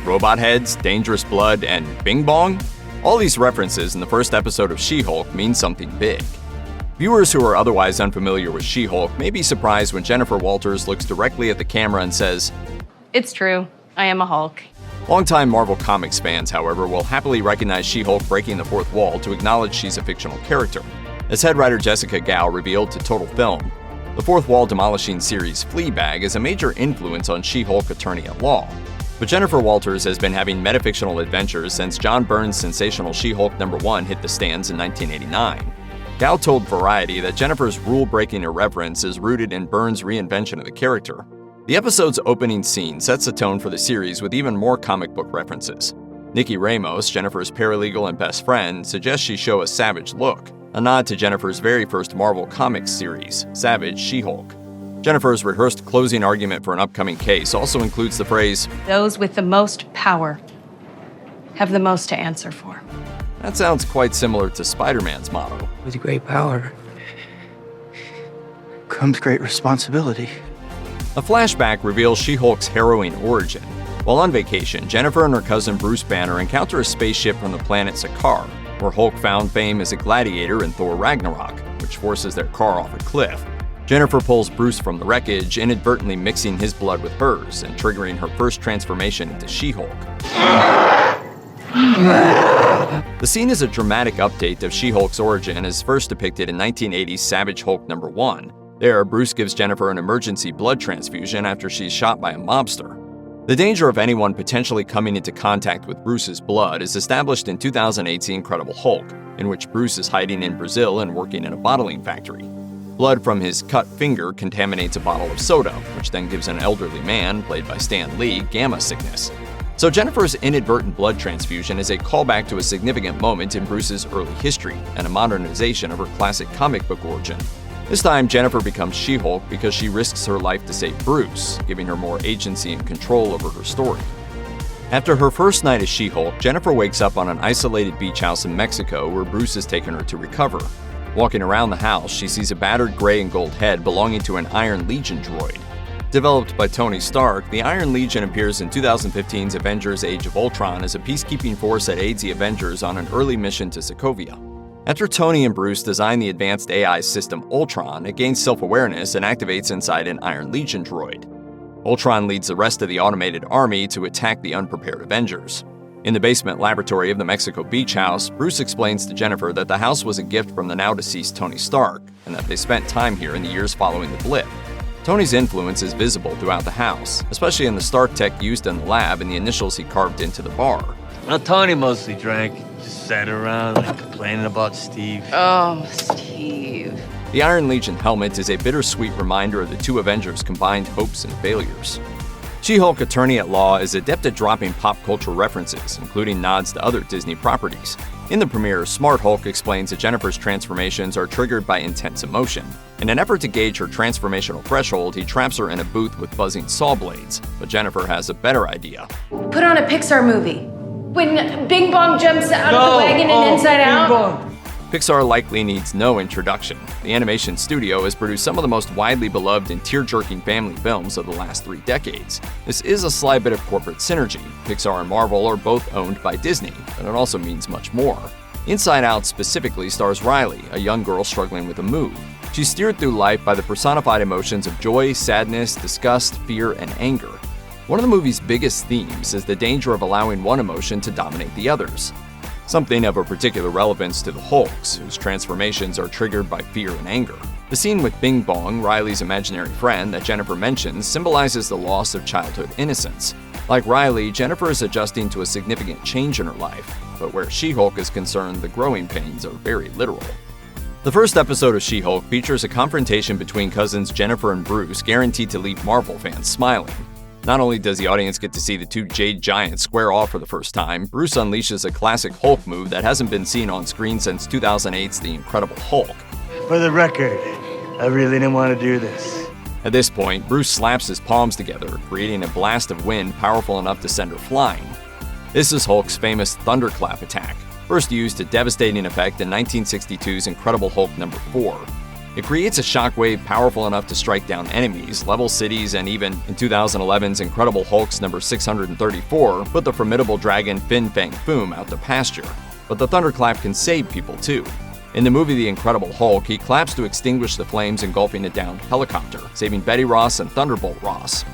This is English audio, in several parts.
robot heads, dangerous blood, and Bing Bong? All these references in the first episode of She-Hulk mean something big. Viewers who are otherwise unfamiliar with She-Hulk may be surprised when Jennifer Walters looks directly at the camera and says, "It's true, I am a Hulk." Longtime Marvel Comics fans, however, will happily recognize She-Hulk breaking the fourth wall to acknowledge she's a fictional character. As head writer Jessica Gao revealed to Total Film, the fourth wall demolishing series Fleabag is a major influence on She-Hulk Attorney at Law. But Jennifer Walters has been having metafictional adventures since John Byrne's sensational She-Hulk #1 hit the stands in 1989. Gao told Variety that Jennifer's rule-breaking irreverence is rooted in Byrne's reinvention of the character. The episode's opening scene sets the tone for the series with even more comic book references. Nikki Ramos, Jennifer's paralegal and best friend, suggests she show a savage look, a nod to Jennifer's very first Marvel Comics series, Savage She-Hulk. Jennifer's rehearsed closing argument for an upcoming case also includes the phrase, "Those with the most power have the most to answer for." That sounds quite similar to Spider-Man's motto. With great power comes great responsibility. A flashback reveals She-Hulk's harrowing origin. While on vacation, Jennifer and her cousin Bruce Banner encounter a spaceship from the planet Sakaar, where Hulk found fame as a gladiator in Thor Ragnarok, which forces their car off a cliff. Jennifer pulls Bruce from the wreckage, inadvertently mixing his blood with hers and triggering her first transformation into She-Hulk. The scene is a dramatic update of She-Hulk's origin as first depicted in 1980's Savage Hulk #1. There, Bruce gives Jennifer an emergency blood transfusion after she's shot by a mobster. The danger of anyone potentially coming into contact with Bruce's blood is established in 2008's The Incredible Hulk, in which Bruce is hiding in Brazil and working in a bottling factory. Blood from his cut finger contaminates a bottle of soda, which then gives an elderly man, played by Stan Lee, gamma sickness. So Jennifer's inadvertent blood transfusion is a callback to a significant moment in Bruce's early history and a modernization of her classic comic book origin. This time, Jennifer becomes She-Hulk because she risks her life to save Bruce, giving her more agency and control over her story. After her first night as She-Hulk, Jennifer wakes up on an isolated beach house in Mexico where Bruce has taken her to recover. Walking around the house, she sees a battered gray and gold head belonging to an Iron Legion droid. Developed by Tony Stark, the Iron Legion appears in 2015's Avengers Age of Ultron as a peacekeeping force that aids the Avengers on an early mission to Sokovia. After Tony and Bruce design the advanced AI system Ultron, it gains self-awareness and activates inside an Iron Legion droid. Ultron leads the rest of the automated army to attack the unprepared Avengers. In the basement laboratory of the Mexico beach house, Bruce explains to Jennifer that the house was a gift from the now-deceased Tony Stark, and that they spent time here in the years following the blip. Tony's influence is visible throughout the house, especially in the Stark tech used in the lab and the initials he carved into the bar. Well, Tony mostly drank, just sat around complaining about Steve. Oh, Steve. The Iron Legion helmet is a bittersweet reminder of the two Avengers' combined hopes and failures. She-Hulk Attorney at Law is adept at dropping pop culture references, including nods to other Disney properties. In the premiere, Smart Hulk explains that Jennifer's transformations are triggered by intense emotion. In an effort to gauge her transformational threshold, he traps her in a booth with buzzing saw blades, but Jennifer has a better idea. Put on a Pixar movie. When Bing Bong jumps out of the wagon and Inside Out. Bing Bong. Pixar likely needs no introduction. The animation studio has produced some of the most widely beloved and tear-jerking family films of the last 3 decades. This is a sly bit of corporate synergy. Pixar and Marvel are both owned by Disney, but it also means much more. Inside Out specifically stars Riley, a young girl struggling with a move. She's steered through life by the personified emotions of joy, sadness, disgust, fear, and anger. One of the movie's biggest themes is the danger of allowing one emotion to dominate the others. Something of a particular relevance to the Hulks, whose transformations are triggered by fear and anger. The scene with Bing Bong, Riley's imaginary friend that Jennifer mentions, symbolizes the loss of childhood innocence. Like Riley, Jennifer is adjusting to a significant change in her life, but where She-Hulk is concerned, the growing pains are very literal. The first episode of She-Hulk features a confrontation between cousins Jennifer and Bruce, guaranteed to leave Marvel fans smiling. Not only does the audience get to see the two Jade Giants square off for the first time, Bruce unleashes a classic Hulk move that hasn't been seen on screen since 2008's The Incredible Hulk. For the record, I really didn't want to do this. At this point, Bruce slaps his palms together, creating a blast of wind powerful enough to send her flying. This is Hulk's famous thunderclap attack, first used to devastating effect in 1962's Incredible Hulk #4. It creates a shockwave powerful enough to strike down enemies, level cities, and even, in 2011's Incredible Hulk's number 634, put the formidable dragon Fin Fang Foom out to pasture. But the thunderclap can save people too. In the movie The Incredible Hulk, he claps to extinguish the flames engulfing a downed helicopter, saving Betty Ross and Thunderbolt Ross.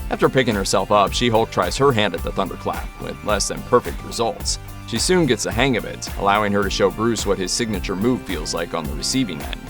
After picking herself up, She-Hulk tries her hand at the thunderclap, with less than perfect results. She soon gets the hang of it, allowing her to show Bruce what his signature move feels like on the receiving end.